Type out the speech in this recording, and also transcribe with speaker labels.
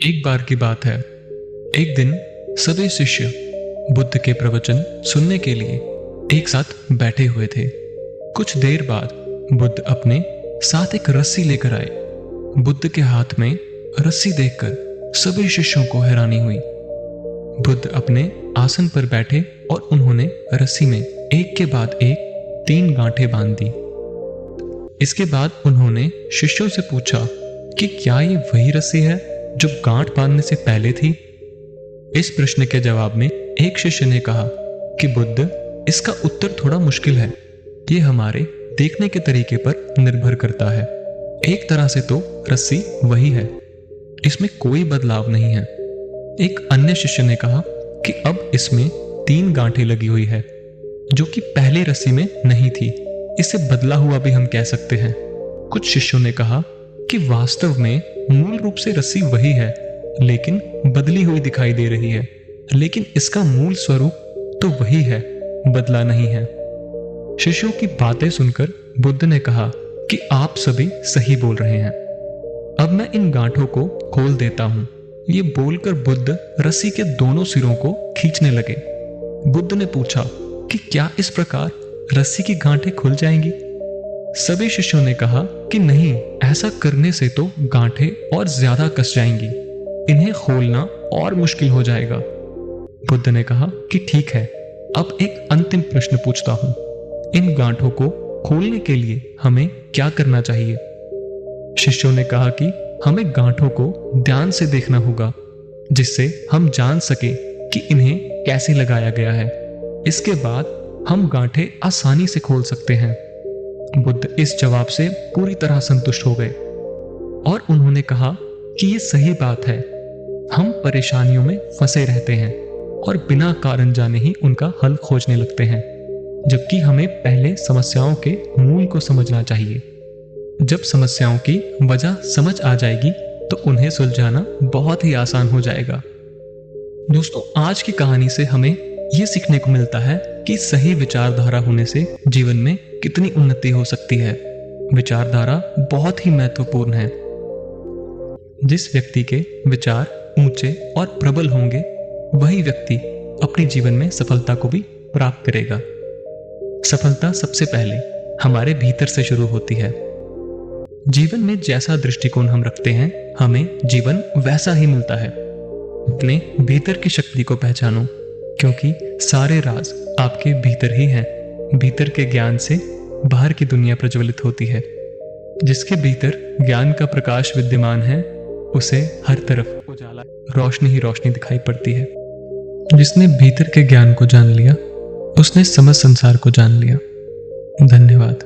Speaker 1: एक बार की बात है। एक दिन सभी शिष्य बुद्ध के प्रवचन सुनने के लिए एक साथ बैठे हुए थे। कुछ देर बाद बुद्ध अपने साथ एक रस्सी लेकर आए। बुद्ध के हाथ में रस्सी देखकर सभी शिष्यों को हैरानी हुई। बुद्ध अपने आसन पर बैठे और उन्होंने रस्सी में एक के बाद एक 3 गांठें बांध दी। इसके बाद उन्होंने शिष्यों से पूछा कि क्या ये वही रस्सी है जो गांठ बांधने से पहले थी। इस प्रश्न के जवाब में एक शिष्य ने कहा कि बुद्ध, इसका उत्तर थोड़ा मुश्किल है। ये हमारे देखने के तरीके पर निर्भर करता है। एक तरह से तो रस्सी वही है, इसमें कोई बदलाव नहीं है। एक अन्य शिष्य ने कहा कि अब इसमें 3 गांठें लगी हुई है जो कि पहली रस्सी में नहीं थी। इसे बदला हुआ भी हम कह सकते हैं। कुछ शिष्यों ने कहा कि वास्तव में मूल रूप से रस्सी वही है, लेकिन बदली हुई दिखाई दे रही है। लेकिन इसका मूल स्वरूप तो वही है, बदला नहीं है। शिष्यों की बातें सुनकर बुद्ध ने कहा कि आप सभी सही बोल रहे हैं। अब मैं इन गांठों को खोल देता हूं। ये बोलकर बुद्ध रस्सी के दोनों सिरों को खींचने लगे। बुद्ध ने पूछा कि क्या इस प्रकार रस्सी की गांठें खुल जाएंगी? सभी शिष्यों ने कहा कि नहीं, ऐसा करने से तो गांठें और ज्यादा कस जाएंगी। इन्हें खोलना और मुश्किल हो जाएगा। बुद्ध ने कहा कि ठीक है, अब एक अंतिम प्रश्न पूछता हूं। इन गांठों को खोलने के लिए हमें क्या करना चाहिए? शिष्यों ने कहा कि हमें गांठों को ध्यान से देखना होगा, जिससे हम जान सके कि इन्हें कैसे लगाया गया है। इसके बाद हम गांठें आसानी से खोल सकते हैं। बुद्ध इस जवाब से पूरी तरह संतुष्ट हो गए और उन्होंने कहा कि ये सही बात है। हम परेशानियों में फंसे रहते हैं और बिना कारण जाने ही उनका हल खोजने लगते हैं, जबकि हमें पहले समस्याओं के मूल को समझना चाहिए। जब समस्याओं की वजह समझ आ जाएगी तो उन्हें सुलझाना बहुत ही आसान हो जाएगा। दोस्तों, आज की कहानी से हमें ये सीखने को मिलता है कि सही विचारधारा होने से जीवन में कितनी उन्नति हो सकती है। विचारधारा बहुत ही महत्वपूर्ण है। जिस व्यक्ति के विचार ऊंचे और प्रबल होंगे, वही व्यक्ति अपने जीवन में सफलता को भी प्राप्त करेगा। सफलता सबसे पहले हमारे भीतर से शुरू होती है। जीवन में जैसा दृष्टिकोण हम रखते हैं, हमें जीवन वैसा ही मिलता है। अपने भीतर की शक्ति को पहचानो, क्योंकि सारे राज आपके भीतर ही हैं। भीतर के ज्ञान से बाहर की दुनिया प्रज्वलित होती है। जिसके भीतर ज्ञान का प्रकाश विद्यमान है, उसे हर तरफ उजाला, रोशनी ही रोशनी दिखाई पड़ती है। जिसने भीतर के ज्ञान को जान लिया, उसने समस्त संसार को जान लिया। धन्यवाद।